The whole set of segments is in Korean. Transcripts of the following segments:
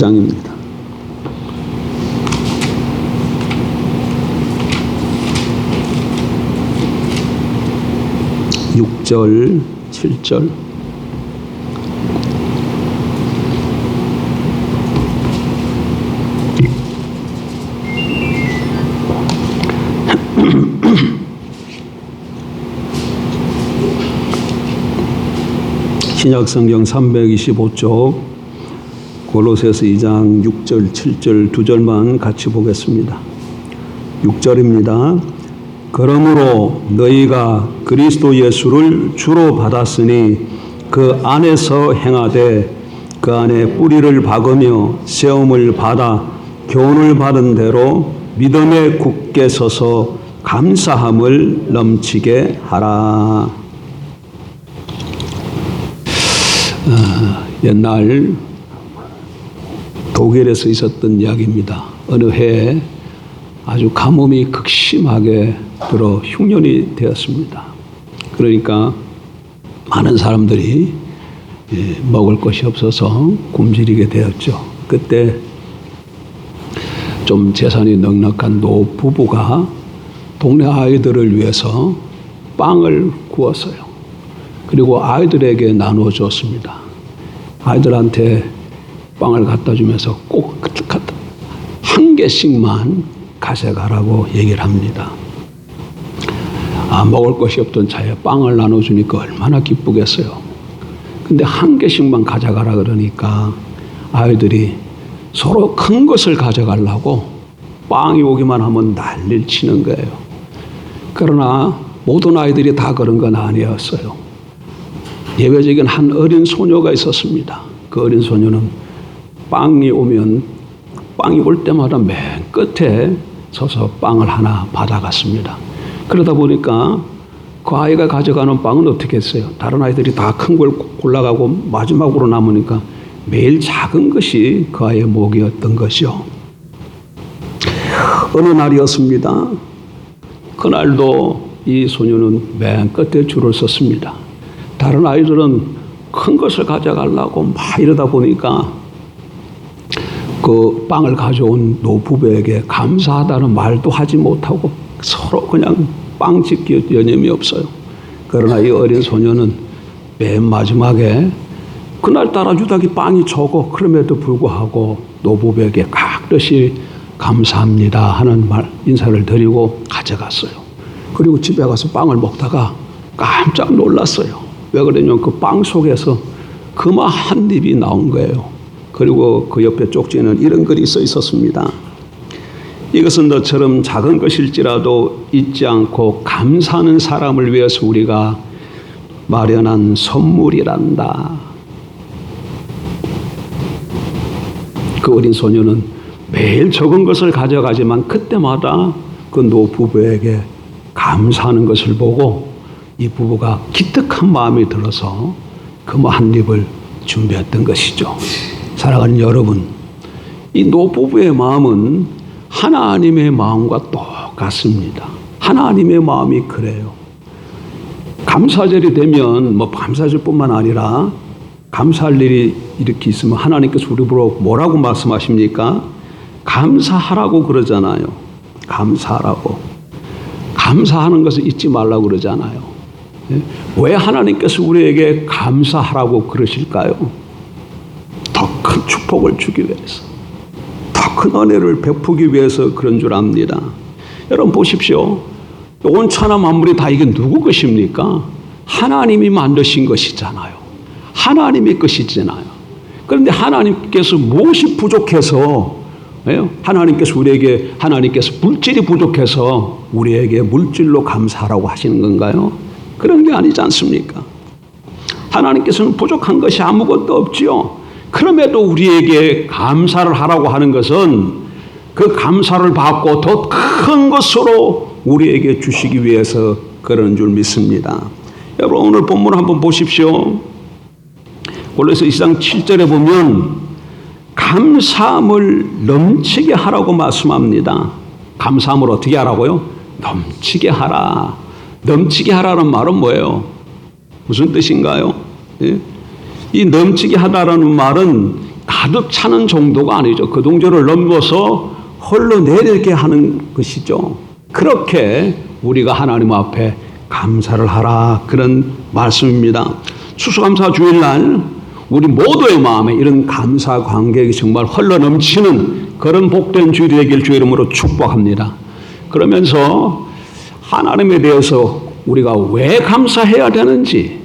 6장입니다. 6절, 7절. 신약성경 325쪽 골로새서 2장 6절, 7절 두 절만 같이 보겠습니다. 6절입니다. 그러므로 너희가 그리스도 예수를 주로 받았으니 그 안에서 행하되 그 안에 뿌리를 박으며 세움을 받아 교훈을 받은 대로 믿음에 굳게 서서 감사함을 넘치게 하라. 옛날 독일에서 있었던 이야기입니다. 어느 해에 아주 가뭄이 극심하게 들어 흉년이 되었습니다. 그러니까 많은 사람들이 먹을 것이 없어서 굶주리게 되었죠. 그때 좀 재산이 넉넉한 노부부가 동네 아이들을 위해서 빵을 구웠어요. 그리고 아이들에게 나눠줬습니다. 아이들한테 빵을 갖다 주면서 꼭 한 개씩만 가져가라고 얘기를 합니다. 먹을 것이 없던 차에 빵을 나눠주니까 얼마나 기쁘겠어요. 근데 한 개씩만 가져가라 그러니까 아이들이 서로 큰 것을 가져가려고 빵이 오기만 하면 난리를 치는 거예요. 그러나 모든 아이들이 다 그런 건 아니었어요. 예외적인 한 어린 소녀가 있었습니다. 그 어린 소녀는 빵이 올 때마다 맨 끝에 서서 빵을 하나 받아갔습니다. 그러다 보니까 그 아이가 가져가는 빵은 어떻게 했어요? 다른 아이들이 다 큰 걸 골라가고 마지막으로 남으니까 매일 작은 것이 그 아이의 목이었던 것이요. 어느 날이었습니다. 그날도 이 소녀는 맨 끝에 줄을 섰습니다. 다른 아이들은 큰 것을 가져가려고 막 이러다 보니까 그 빵을 가져온 노부부에게 감사하다는 말도 하지 못하고 서로 그냥 빵 집기 여념이 없어요. 그러나 이 어린 소녀는 맨 마지막에 그날따라 유달리 빵이 적어 그럼에도 불구하고 노부부에게 각듯이 감사합니다 하는 인사를 드리고 가져갔어요. 그리고 집에 가서 빵을 먹다가 깜짝 놀랐어요. 왜 그러냐면 그 빵 속에서 금화 한 입이 나온 거예요. 그리고 그 옆에 쪽지에는 이런 글이 써 있었습니다. 이것은 너처럼 작은 것일지라도 잊지 않고 감사하는 사람을 위해서 우리가 마련한 선물이란다. 그 어린 소녀는 매일 적은 것을 가져가지만 그때마다 그 노부부에게 감사하는 것을 보고 이 부부가 기특한 마음이 들어서 금화 한 입을 준비했던 것이죠. 사랑하는 여러분, 이 노부부의 마음은 하나님의 마음과 똑같습니다. 하나님의 마음이 그래요. 감사절이 되면 감사절뿐만 아니라 감사할 일이 이렇게 있으면 하나님께서 우리 보고 뭐라고 말씀하십니까? 감사하라고 그러잖아요. 감사하라고. 감사하는 것을 잊지 말라고 그러잖아요. 왜 하나님께서 우리에게 감사하라고 그러실까요? 더 큰 축복을 주기 위해서, 더 큰 은혜를 베푸기 위해서 그런 줄 압니다. 여러분 보십시오. 온 천하 만물이 다 이게 누구 것입니까? 하나님이 만드신 것이잖아요. 하나님의 것이잖아요. 그런데 하나님께서 무엇이 부족해서 하나님께서 물질이 부족해서 우리에게 물질로 감사하라고 하시는 건가요? 그런 게 아니지 않습니까? 하나님께서는 부족한 것이 아무것도 없지요. 그럼에도 우리에게 감사를 하라고 하는 것은 그 감사를 받고 더 큰 것으로 우리에게 주시기 위해서 그러는 줄 믿습니다. 여러분 오늘 본문을 한번 보십시오. 골로새 2장 7절에 보면 감사함을 넘치게 하라고 말씀합니다. 감사함을 어떻게 하라고요? 넘치게 하라. 넘치게 하라는 말은 뭐예요? 무슨 뜻인가요? 이 넘치게 하다라는 말은 가득 차는 정도가 아니죠. 그 동조를 넘어서 흘러내리게 하는 것이죠. 그렇게 우리가 하나님 앞에 감사를 하라, 그런 말씀입니다. 추수감사 주일날 우리 모두의 마음에 이런 감사 관객이 정말 흘러넘치는 그런 복된 주일이 되길 주의 이름으로 축복합니다. 그러면서 하나님에 대해서 우리가 왜 감사해야 되는지,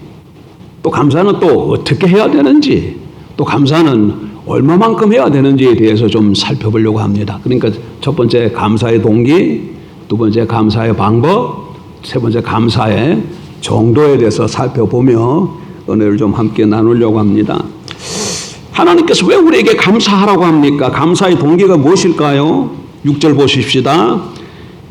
또 감사는 또 어떻게 해야 되는지, 또 감사는 얼마만큼 해야 되는지에 대해서 좀 살펴보려고 합니다. 그러니까 첫 번째 감사의 동기, 두 번째 감사의 방법, 세 번째 감사의 정도에 대해서 살펴보며 은혜를 좀 함께 나누려고 합니다. 하나님께서 왜 우리에게 감사하라고 합니까? 감사의 동기가 무엇일까요? 6절 보십시다.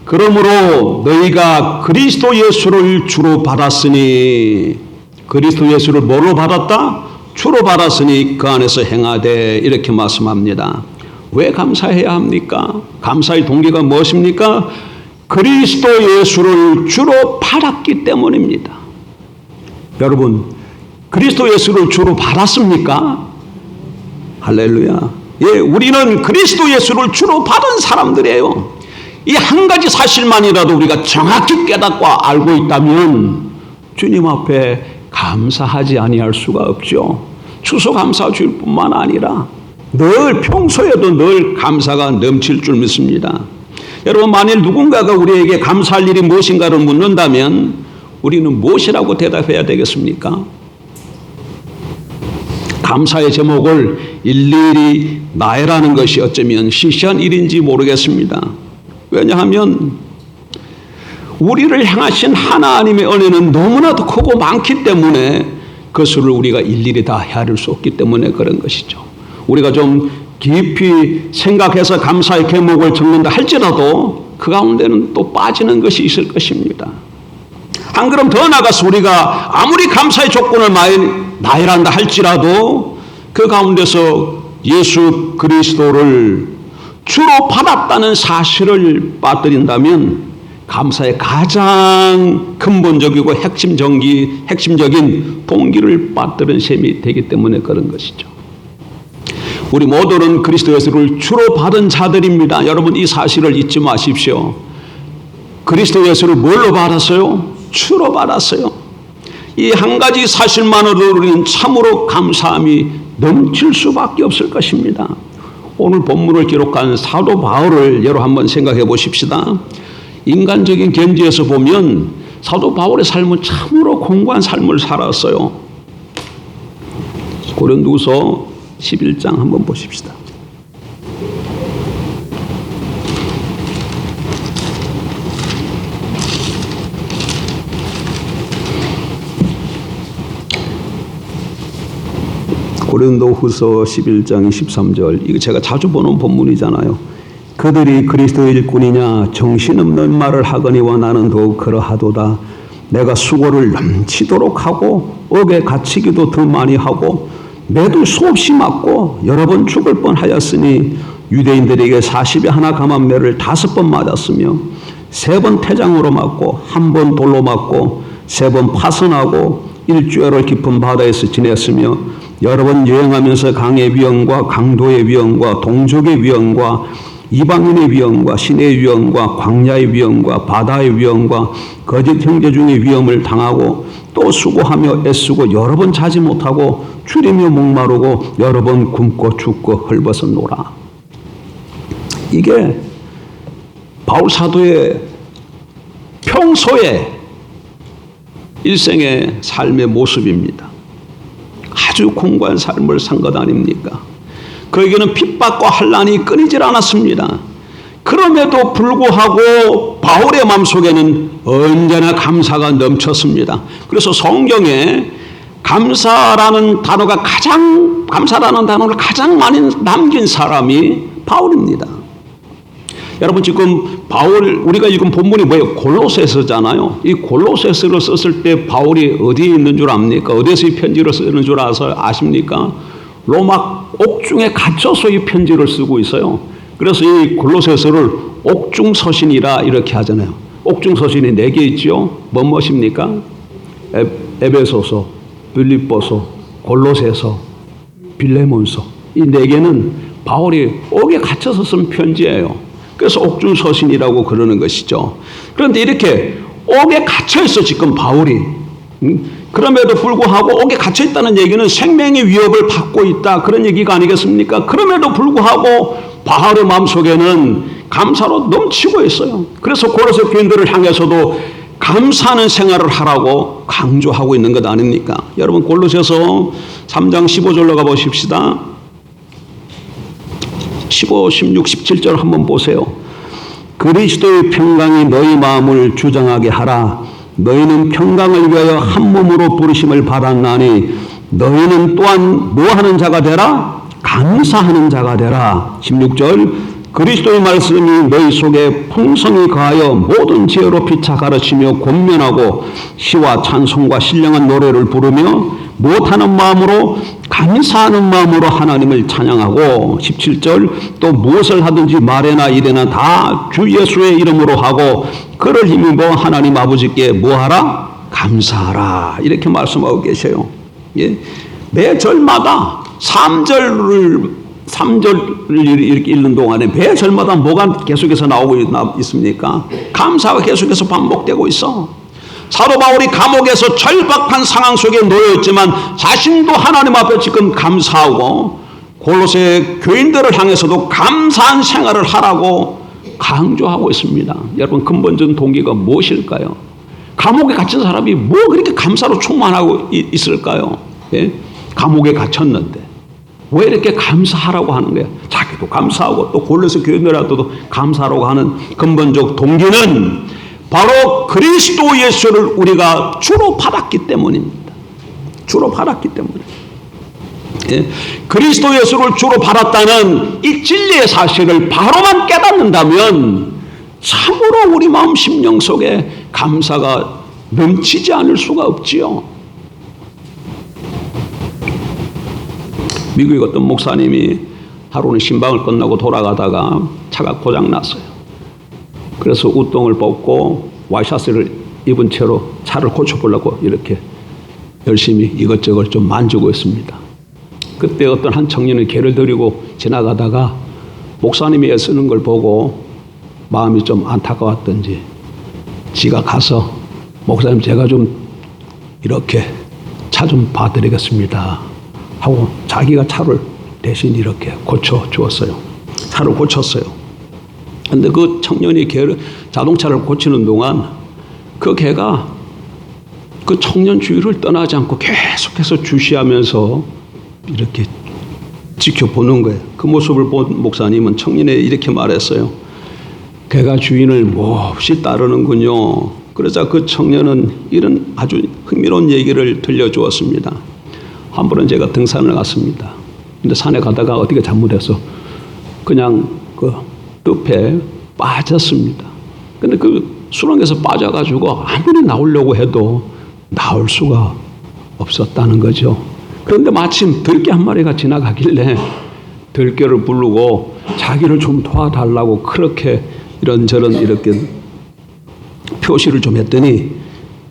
그러므로 너희가 그리스도 예수를 주로 받았으니, 그리스도 예수를 뭐로 받았다? 주로 받았으니 그 안에서 행하되, 이렇게 말씀합니다. 왜 감사해야 합니까? 감사의 동기가 무엇입니까? 그리스도 예수를 주로 받았기 때문입니다. 여러분, 그리스도 예수를 주로 받았습니까? 할렐루야. 예, 우리는 그리스도 예수를 주로 받은 사람들이에요. 이 한 가지 사실만이라도 우리가 정확히 깨닫고 알고 있다면 주님 앞에 감사하지 아니할 수가 없죠. 추수감사 주일뿐만 아니라 늘 평소에도 늘 감사가 넘칠 줄 믿습니다. 여러분, 만일 누군가가 우리에게 감사할 일이 무엇인가를 묻는다면 우리는 무엇이라고 대답해야 되겠습니까? 감사의 제목을 일일이 나열하는 것이 어쩌면 시시한 일인지 모르겠습니다. 왜냐하면 우리를 향하신 하나님의 은혜는 너무나도 크고 많기 때문에 그것을 우리가 일일이 다 헤아릴 수 없기 때문에 그런 것이죠. 우리가 좀 깊이 생각해서 감사의 제목을 적는다 할지라도 그 가운데는 또 빠지는 것이 있을 것입니다. 한 걸음 더 나가서 우리가 아무리 감사의 조건을 나열한다 할지라도 그 가운데서 예수 그리스도를 주로 받았다는 사실을 빠뜨린다면 감사의 가장 근본적이고 핵심적인 동기를 빠뜨린 셈이 되기 때문에 그런 것이죠. 우리 모두는 그리스도 예수를 주로 받은 자들입니다. 여러분, 이 사실을 잊지 마십시오. 그리스도 예수를 뭘로 받았어요? 주로 받았어요. 이 한 가지 사실만으로 우리는 참으로 감사함이 넘칠 수밖에 없을 것입니다. 오늘 본문을 기록한 사도 바울을 예로 한번 생각해 보십시다. 인간적인 견지에서 보면 사도 바울의 삶은 참으로 공고한 삶을 살았어요. 고린도후서 11장 한번 보십시다. 고린도후서 11장 23절, 이거 제가 자주 보는 본문이잖아요. 그들이 그리스도의 일꾼이냐 정신없는 말을 하거니와 나는 더욱 그러하도다. 내가 수고를 넘치도록 하고 억에 갇히기도 더 많이 하고 매도 수없이 맞고 여러 번 죽을 뻔하였으니 유대인들에게 40에 하나 감한 매를 5번 맞았으며 3번 태장으로 맞고 1번 돌로 맞고 3번 파선하고 일주일을 깊은 바다에서 지냈으며 여러 번 여행하면서 강의 위험과 강도의 위험과 동족의 위험과 이방인의 위험과 신의 위험과 광야의 위험과 바다의 위험과 거짓 형제 중의 위험을 당하고 또 수고하며 애쓰고 여러 번 자지 못하고 추리며 목마르고 여러 번 굶고 죽고 헐벗었노라. 이게 바울 사도의 평소의 일생의 삶의 모습입니다. 아주 공고한 삶을 산 것 아닙니까? 그에게는 핍박과 환난이 끊이질 않았습니다. 그럼에도 불구하고 바울의 마음속에는 언제나 감사가 넘쳤습니다. 그래서 성경에 감사라는 단어를 가장 많이 남긴 사람이 바울입니다. 여러분, 지금 바울, 우리가 지금 본문이 뭐예요? 골로새서잖아요. 이 골로새서를 썼을 때 바울이 어디에 있는 줄 압니까? 어디에서 이 편지를 쓰는 줄 아십니까? 로마 옥중에 갇혀서 이 편지를 쓰고 있어요. 그래서 이 골로새서를 옥중서신이라 이렇게 하잖아요. 옥중서신이 4개 있죠. 무엇입니까? 에베소서, 빌립보서, 골로새서, 빌레몬서. 이 네 개는 바울이 옥에 갇혀서 쓴 편지예요. 그래서 옥중서신이라고 그러는 것이죠. 그런데 이렇게 옥에 갇혀있어 지금 바울이. 그럼에도 불구하고 옥에 갇혀있다는 얘기는 생명의 위협을 받고 있다, 그런 얘기가 아니겠습니까? 그럼에도 불구하고 바울의 마음속에는 감사로 넘치고 있어요. 그래서 고로새 교인들을 향해서도 감사하는 생활을 하라고 강조하고 있는 것 아닙니까? 여러분 골로새서 3장 15절로 가보십시다. 15, 16, 17절 한번 보세요. 그리스도의 평강이 너희 마음을 주장하게 하라. 너희는 평강을 위하여 한 몸으로 부르심을 받았나니 너희는 또한 뭐 하는 자가 되라? 감사하는 자가 되라. 16절 그리스도의 말씀이 너희 속에 풍성히 가하여 모든 지혜로 피차 가르치며 권면하고 시와 찬송과 신령한 노래를 부르며 못하는 마음으로 감사하는 마음으로 하나님을 찬양하고 17절 또 무엇을 하든지 말에나 일에나 다 주 예수의 이름으로 하고 그를 힘입어 하나님 아버지께 뭐하라? 감사하라. 이렇게 말씀하고 계세요. 예? 매 절마다 3절을 이렇게 읽는 동안에 매 절마다 뭐가 계속해서 나오고 있습니까? 감사가 계속해서 반복되고 있어. 사도 바울이 감옥에서 절박한 상황 속에 놓여 있지만 자신도 하나님 앞에 지금 감사하고 골로새 교인들을 향해서도 감사한 생활을 하라고 강조하고 있습니다. 여러분 근본적인 동기가 무엇일까요? 감옥에 갇힌 사람이 뭐 그렇게 감사로 충만하고 있을까요? 예? 감옥에 갇혔는데 왜 이렇게 감사하라고 하는 거예요? 자기도 감사하고 또 골로새 교인들한테도 감사하라고 하는 근본적 동기는 바로 그리스도 예수를 우리가 주로 받았기 때문입니다. 주로 받았기 때문에. 예? 그리스도 예수를 주로 받았다는 이 진리의 사실을 바로만 깨닫는다면 참으로 우리 마음 심령 속에 감사가 넘치지 않을 수가 없지요. 미국의 어떤 목사님이 하루는 신방을 끝나고 돌아가다가 차가 고장났어요. 그래서 우통을 벗고 와이셔츠를 입은 채로 차를 고쳐보려고 이렇게 열심히 이것저것 좀 만지고 있습니다. 그때 어떤 한 청년이 개를 들이고 지나가다가 목사님이 애쓰는 걸 보고 마음이 좀 안타까웠던지 지가 가서 목사님 제가 좀 이렇게 차 좀 봐드리겠습니다 하고 자기가 차를 대신 이렇게 고쳐주었어요. 차를 고쳤어요. 근데 그 청년이 자동차를 고치는 동안 그 개가 그 청년 주위를 떠나지 않고 계속해서 주시하면서 이렇게 지켜보는 거예요. 그 모습을 본 목사님은 청년에 이렇게 말했어요. 개가 주인을 몹시 따르는군요. 그러자 그 청년은 이런 아주 흥미로운 얘기를 들려주었습니다. 한 번은 제가 등산을 갔습니다. 근데 산에 가다가 어디가 잘못해서 그냥 그 늪에 빠졌습니다. 근데 그 수렁에서 빠져가지고 아무리 나오려고 해도 나올 수가 없었다는 거죠. 그런데 마침 들개 한 마리가 지나가길래 들개를 부르고 자기를 좀 도와달라고 그렇게 이런저런 이렇게 표시를 좀 했더니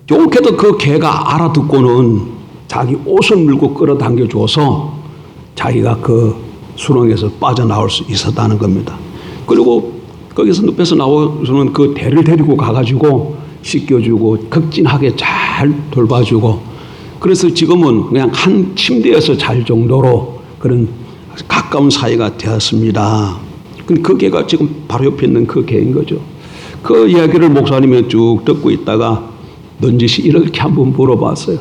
좋게도 그 개가 알아듣고는 자기 옷을 물고 끌어당겨 줘서 자기가 그 수렁에서 빠져나올 수 있었다는 겁니다. 그리고 거기서 늪에서 나오서는 그 개를 데리고 가가지고 씻겨주고 극진하게 잘 돌봐주고 그래서 지금은 그냥 한 침대에서 잘 정도로 그런 가까운 사이가 되었습니다. 그 개가 지금 바로 옆에 있는 그 개인 거죠. 그 이야기를 목사님이 쭉 듣고 있다가 넌지시 이렇게 한번 물어봤어요.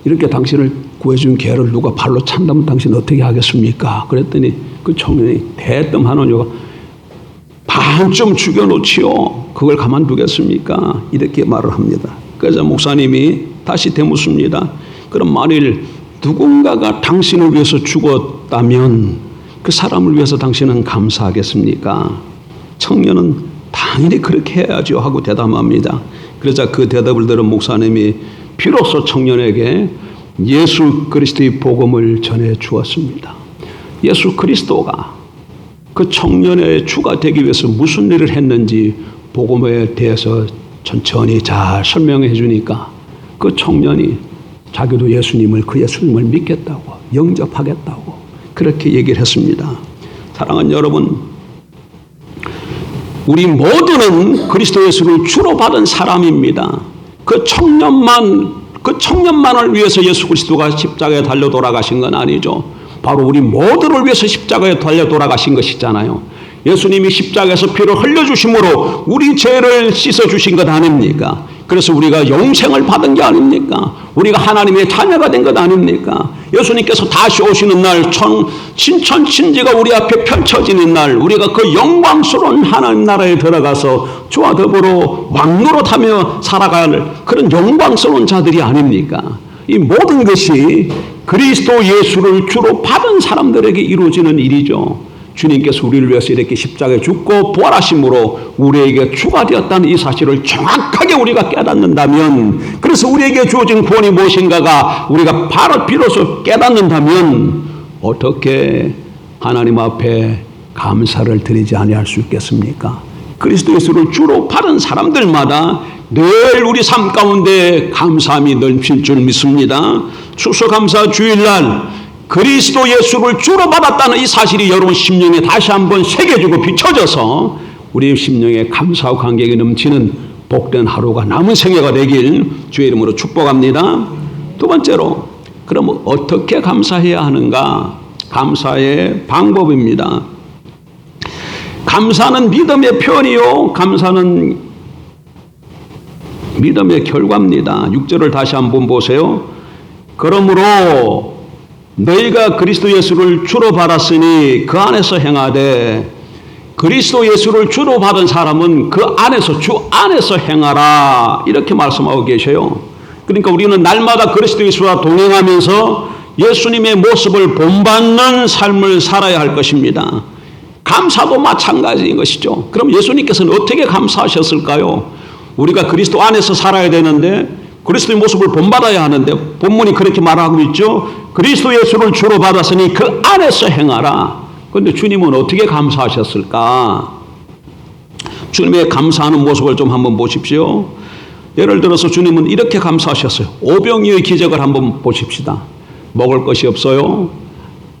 이렇게 당신을 구해준 개를 누가 발로 찬다면 당신 어떻게 하겠습니까? 그랬더니 그 청년이 대뜸 하노니가 반쯤 죽여놓지요. 그걸 가만두겠습니까? 이렇게 말을 합니다. 그래서 목사님이 다시 되묻습니다. 그럼 만일 누군가가 당신을 위해서 죽었다면 그 사람을 위해서 당신은 감사하겠습니까? 청년은 당연히 그렇게 해야죠 하고 대답합니다. 그러자 그 대답을 들은 목사님이 비로소 청년에게 예수 그리스도의 복음을 전해 주었습니다. 예수 그리스도가 그 청년의 주가 되기 위해서 무슨 일을 했는지 복음에 대해서 천천히 잘 설명해 주니까 그 청년이 자기도 예수님을 그 예수님을 믿겠다고 영접하겠다고 그렇게 얘기를 했습니다. 사랑하는 여러분, 우리 모두는 그리스도 예수를 주로 받은 사람입니다. 그 청년만을 위해서 예수 그리스도가 십자가에 달려 돌아가신 건 아니죠. 바로 우리 모두를 위해서 십자가에 달려 돌아가신 것이잖아요. 예수님이 십자가에서 피를 흘려주심으로 우리 죄를 씻어주신 것 아닙니까? 그래서 우리가 영생을 받은 게 아닙니까? 우리가 하나님의 자녀가 된 것 아닙니까? 예수님께서 다시 오시는 날, 신천친지가 우리 앞에 펼쳐지는 날, 우리가 그 영광스러운 하나님 나라에 들어가서 주와 더불어 왕노릇하며 살아갈 그런 영광스러운 자들이 아닙니까? 이 모든 것이 그리스도 예수를 주로 받은 사람들에게 이루어지는 일이죠. 주님께서 우리를 위해서 이렇게 십자가에 죽고 부활하심으로 우리에게 주가 되었다는 이 사실을 정확하게 우리가 깨닫는다면, 그래서 우리에게 주어진 구원이 무엇인가가 우리가 바로 비로소 깨닫는다면 어떻게 하나님 앞에 감사를 드리지 아니할 수 있겠습니까? 그리스도 예수를 주로 받은 사람들마다 늘 우리 삶 가운데 감사함이 넘칠 줄 믿습니다. 추수감사 주일날 그리스도 예수를 주로 받았다는 이 사실이 여러분 심령에 다시 한번 새겨지고 비춰져서 우리 심령에 감사와 감격이 넘치는 복된 하루가 남은 생애가 되길 주의 이름으로 축복합니다. 두 번째로, 그럼 어떻게 감사해야 하는가? 감사의 방법입니다. 감사는 믿음의 표현이요, 감사는 믿음의 결과입니다. 6절을 다시 한번 보세요. 그러므로 너희가 그리스도 예수를 주로 받았으니 그 안에서 행하되, 그리스도 예수를 주로 받은 사람은 그 안에서, 주 안에서 행하라, 이렇게 말씀하고 계셔요. 그러니까 우리는 날마다 그리스도 예수와 동행하면서 예수님의 모습을 본받는 삶을 살아야 할 것입니다. 감사도 마찬가지인 것이죠. 그럼 예수님께서는 어떻게 감사하셨을까요? 우리가 그리스도 안에서 살아야 되는데, 그리스도의 모습을 본받아야 하는데 본문이 그렇게 말하고 있죠. 그리스도 예수를 주로 받았으니 그 안에서 행하라. 그런데 주님은 어떻게 감사하셨을까? 주님의 감사하는 모습을 좀 한번 보십시오. 예를 들어서 주님은 이렇게 감사하셨어요. 오병이어의 기적을 한번 보십시다. 먹을 것이 없어요.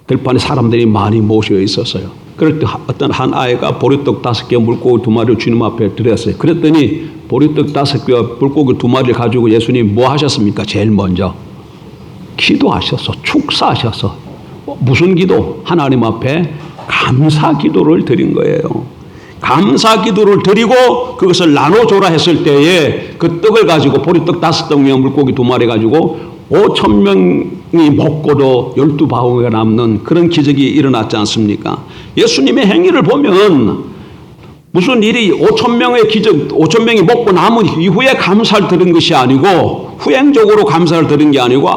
들판에 사람들이 많이 모여 있었어요. 그럴 때 어떤 한 아이가 보리떡 5개, 물고기 2마리를 주님 앞에 드렸어요. 그랬더니 보리떡 5개와 물고기 2마리를 가지고 예수님 뭐 하셨습니까? 제일 먼저 기도하셔서, 축사하셔서. 무슨 기도? 하나님 앞에 감사 기도를 드린 거예요. 감사 기도를 드리고 그것을 나눠줘라 했을 때에 그 떡을 가지고, 보리떡 5덩이와 물고기 2마리 가지고 5,000명이 먹고도 12바구니가 남는 그런 기적이 일어났지 않습니까? 예수님의 행위를 보면 무슨 일이 5,000명의 기적, 5,000명이 먹고 남은 이후에 감사를 드린 것이 아니고, 후행적으로 감사를 드린 게 아니고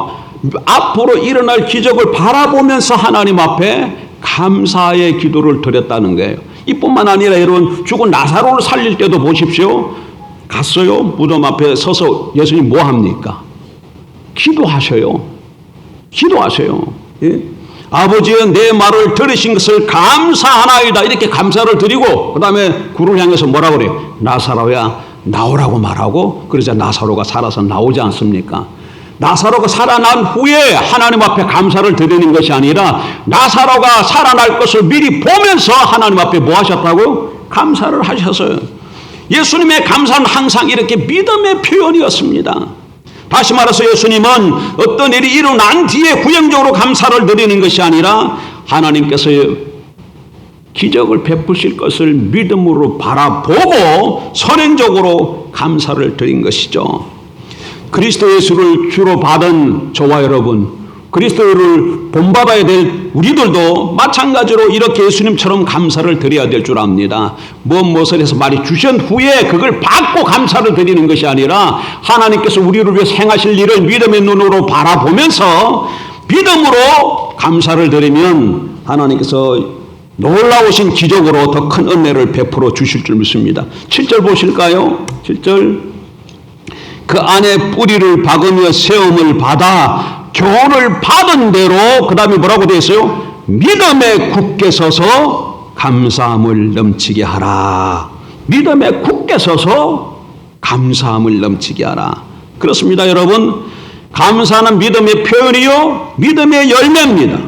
앞으로 일어날 기적을 바라보면서 하나님 앞에 감사의 기도를 드렸다는 거예요. 이뿐만 아니라 여러분, 죽은 나사로를 살릴 때도 보십시오. 갔어요. 무덤 앞에 서서 예수님 뭐 합니까? 기도하셔요. 기도하세요. 예? 아버지여, 내 말을 들으신 것을 감사하나이다. 이렇게 감사를 드리고 그 다음에 구를 향해서 뭐라고 그래요? 나사로야 나오라고 말하고, 그러자 나사로가 살아서 나오지 않습니까? 나사로가 살아난 후에 하나님 앞에 감사를 드리는 것이 아니라 나사로가 살아날 것을 미리 보면서 하나님 앞에 뭐 하셨다고요? 감사를 하셨어요. 예수님의 감사는 항상 이렇게 믿음의 표현이었습니다. 다시 말해서 예수님은 어떤 일이 일어난 뒤에 후행적으로 감사를 드리는 것이 아니라 하나님께서 기적을 베푸실 것을 믿음으로 바라보고 선행적으로 감사를 드린 것이죠. 그리스도 예수를 주로 받은 저와 여러분, 그리스도를 본받아야 될 우리들도 마찬가지로 이렇게 예수님처럼 감사를 드려야 될 줄 압니다. 무엇을 해서 많이 주신 후에 그걸 받고 감사를 드리는 것이 아니라 하나님께서 우리를 위해서 행하실 일을 믿음의 눈으로 바라보면서 믿음으로 감사를 드리면 하나님께서 놀라우신 기적으로 더 큰 은혜를 베풀어 주실 줄 믿습니다. 7절 보실까요? 7절. 그 안에 뿌리를 박으며 세움을 받아 교훈을 받은 대로, 그 다음에 뭐라고 되어 있어요? 믿음에 굳게 서서 감사함을 넘치게 하라. 믿음에 굳게 서서 감사함을 넘치게 하라. 그렇습니다, 여러분. 감사는 믿음의 표현이요, 믿음의 열매입니다.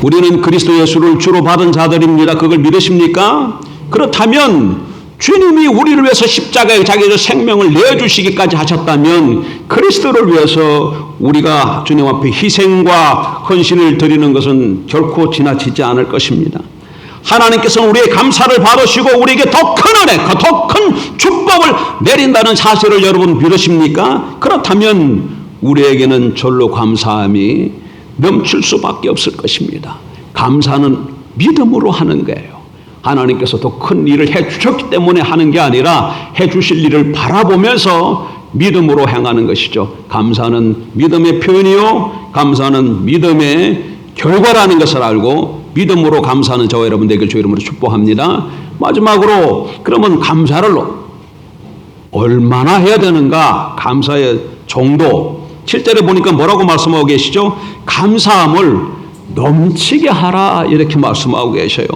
우리는 그리스도 예수를 주로 받은 자들입니다. 그걸 믿으십니까? 그렇다면 주님이 우리를 위해서 십자가에 자기의 생명을 내주시기까지 하셨다면 그리스도를 위해서 우리가 주님 앞에 희생과 헌신을 드리는 것은 결코 지나치지 않을 것입니다. 하나님께서는 우리의 감사를 받으시고 우리에게 더 큰 은혜, 더 큰 축복을 내린다는 사실을 여러분 믿으십니까? 그렇다면 우리에게는 절로 감사함이 넘칠 수밖에 없을 것입니다. 감사는 믿음으로 하는 거예요. 하나님께서 더 큰 일을 해주셨기 때문에 하는 게 아니라 해주실 일을 바라보면서 믿음으로 행하는 것이죠. 감사는 믿음의 표현이요, 감사는 믿음의 결과라는 것을 알고 믿음으로 감사하는 저와 여러분 되길 주 이름으로 축복합니다. 마지막으로 그러면 감사를 얼마나 해야 되는가? 감사의 정도. 7절에 보니까 뭐라고 말씀하고 계시죠? 감사함을 넘치게 하라 이렇게 말씀하고 계셔요.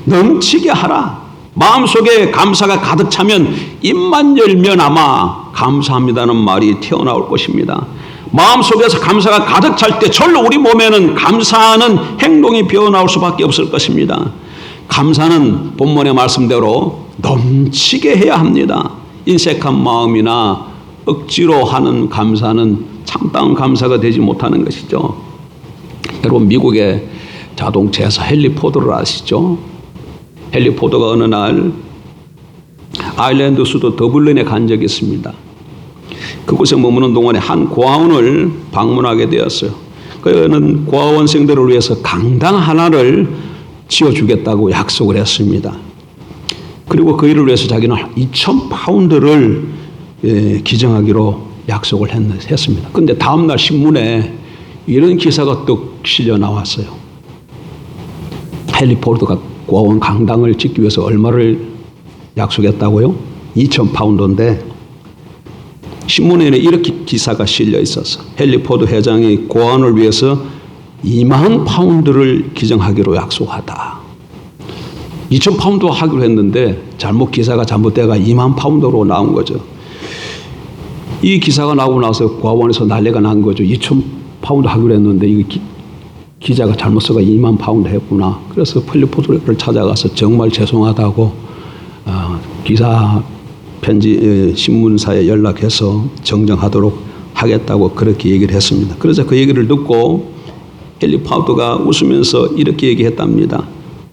넘치게 하라. 마음속에 감사가 가득 차면 입만 열면 아마 감사합니다는 말이 튀어나올 것입니다. 마음속에서 감사가 가득 찰 때 절로 우리 몸에는 감사하는 행동이 피어나올 수밖에 없을 것입니다. 감사는 본문의 말씀대로 넘치게 해야 합니다. 인색한 마음이나 억지로 하는 감사는 참다운 감사가 되지 못하는 것이죠. 여러분 미국의 자동차에서 헨리 포드를 아시죠? 헨리 포드가 어느 날 아일랜드 수도 더블린에 간 적이 있습니다. 그곳에 머무는 동안에 한 고아원을 방문하게 되었어요. 그는 고아원생들을 위해서 강당 하나를 지어주겠다고 약속을 했습니다. 그리고 그 일을 위해서 자기는 2,000파운드를 기증하기로 약속을 했습니다. 그런데 다음날 신문에 이런 기사가 뚝 실려 나왔어요. 헨리 포드가 고아원 강당을 짓기 위해서 얼마를 약속했다고요? 2,000파운드인데 신문에는 이렇게 기사가 실려 있었어. 헨리 포드 회장이 고아원을 위해서 2만 파운드를 기증하기로 약속하다. 2,000파운드 하기로 했는데 기사가 잘못돼가 2만 파운드로 나온 거죠. 이 기사가 나오고 나서 고아원에서 난리가 난 거죠. 2,000파운드 하기로 했는데 이거 기자가 잘못 써가 2만 파운드 했구나. 그래서 헨리 포드를 찾아가서 정말 죄송하다고 기사 편지 신문사에 연락해서 정정하도록 하겠다고 그렇게 얘기를 했습니다. 그래서 그 얘기를 듣고 헨리 포드가 웃으면서 이렇게 얘기했답니다.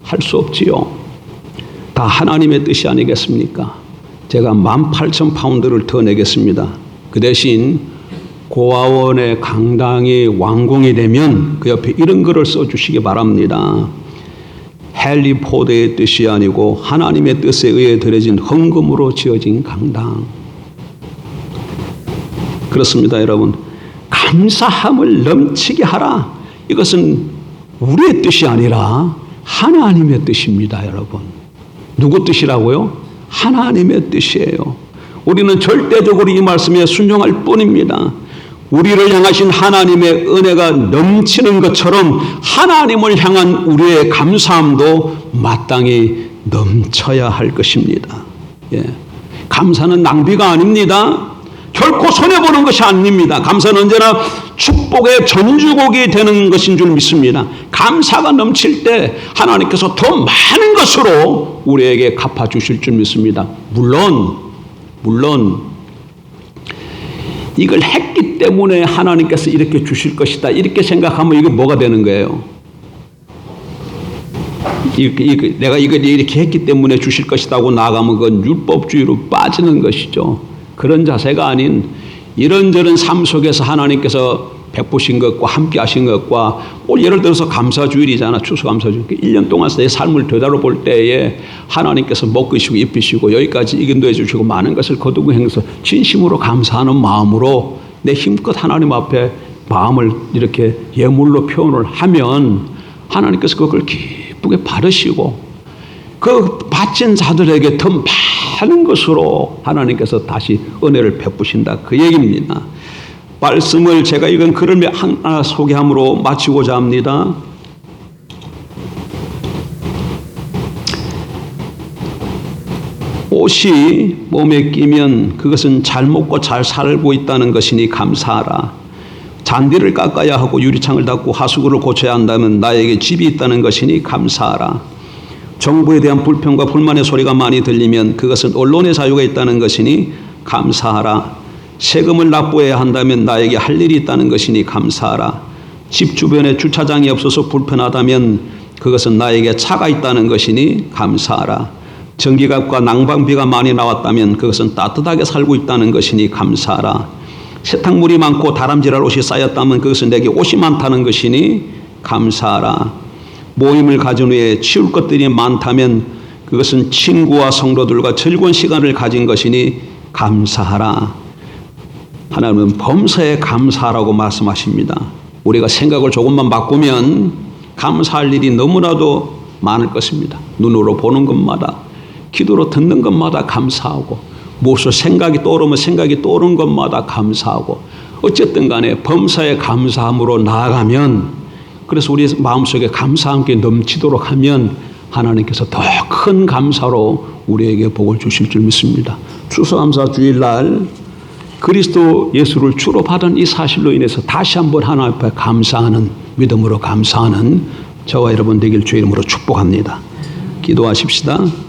할 수 없지요. 다 하나님의 뜻이 아니겠습니까? 제가 18,000파운드를 더 내겠습니다. 그 대신 고아원의 강당이 완공이 되면 그 옆에 이런 글을 써주시기 바랍니다. 헨리 포드의 뜻이 아니고 하나님의 뜻에 의해 드려진 헌금으로 지어진 강당. 그렇습니다, 여러분. 감사함을 넘치게 하라. 이것은 우리의 뜻이 아니라 하나님의 뜻입니다, 여러분. 누구 뜻이라고요? 하나님의 뜻이에요. 우리는 절대적으로 이 말씀에 순종할 뿐입니다. 우리를 향하신 하나님의 은혜가 넘치는 것처럼 하나님을 향한 우리의 감사함도 마땅히 넘쳐야 할 것입니다. 예. 감사는 낭비가 아닙니다. 결코 손해보는 것이 아닙니다. 감사는 언제나 축복의 전주곡이 되는 것인 줄 믿습니다. 감사가 넘칠 때 하나님께서 더 많은 것으로 우리에게 갚아주실 줄 믿습니다. 물론 이걸 했기 때문에 하나님께서 이렇게 주실 것이다 이렇게 생각하면 이게 뭐가 되는 거예요? 내가 이걸 이렇게 했기 때문에 주실 것이라고 나아가면 그건 율법주의로 빠지는 것이죠. 그런 자세가 아닌 이런저런 삶 속에서 하나님께서 베푸신 것과 함께 하신 것과 예를 들어서 감사주일이잖아. 추수감사주일. 1년 동안 내 삶을 되돌아볼 때에 하나님께서 먹으시고 입히시고 여기까지 인도해 주시고 많은 것을 거두고 행해서 진심으로 감사하는 마음으로 내 힘껏 하나님 앞에 마음을 이렇게 예물로 표현을 하면 하나님께서 그걸 기쁘게 받으시고 그 바친 자들에게 더 많은 것으로 하나님께서 다시 은혜를 베푸신다. 그 얘기입니다. 말씀을 제가 읽은 글을 하나 소개함으로 마치고자 합니다. 옷이 몸에 끼면 그것은 잘 먹고 잘 살고 있다는 것이니 감사하라. 잔디를 깎아야 하고 유리창을 닦고 하수구를 고쳐야 한다면 나에게 집이 있다는 것이니 감사하라. 정부에 대한 불평과 불만의 소리가 많이 들리면 그것은 언론의 자유가 있다는 것이니 감사하라. 세금을 납부해야 한다면 나에게 할 일이 있다는 것이니 감사하라. 집 주변에 주차장이 없어서 불편하다면 그것은 나에게 차가 있다는 것이니 감사하라. 전기값과 난방비가 많이 나왔다면 그것은 따뜻하게 살고 있다는 것이니 감사하라. 세탁물이 많고 다람쥐랄 옷이 쌓였다면 그것은 내게 옷이 많다는 것이니 감사하라. 모임을 가진 후에 치울 것들이 많다면 그것은 친구와 성도들과 즐거운 시간을 가진 것이니 감사하라. 하나님은 범사에 감사하라고 말씀하십니다. 우리가 생각을 조금만 바꾸면 감사할 일이 너무나도 많을 것입니다. 눈으로 보는 것마다, 귀로 듣는 것마다 감사하고, 무엇을 생각이 떠오르는 것마다 감사하고, 어쨌든 간에 범사에 감사함으로 나아가면, 그래서 우리 마음속에 감사함 께 넘치도록 하면 하나님께서 더 큰 감사로 우리에게 복을 주실 줄 믿습니다. 추수감사 주일날 그리스도 예수를 주로 받은 이 사실로 인해서 다시 한번 하나님 앞에 감사하는, 믿음으로 감사하는 저와 여러분 되길 주의 이름으로 축복합니다. 기도하십시다.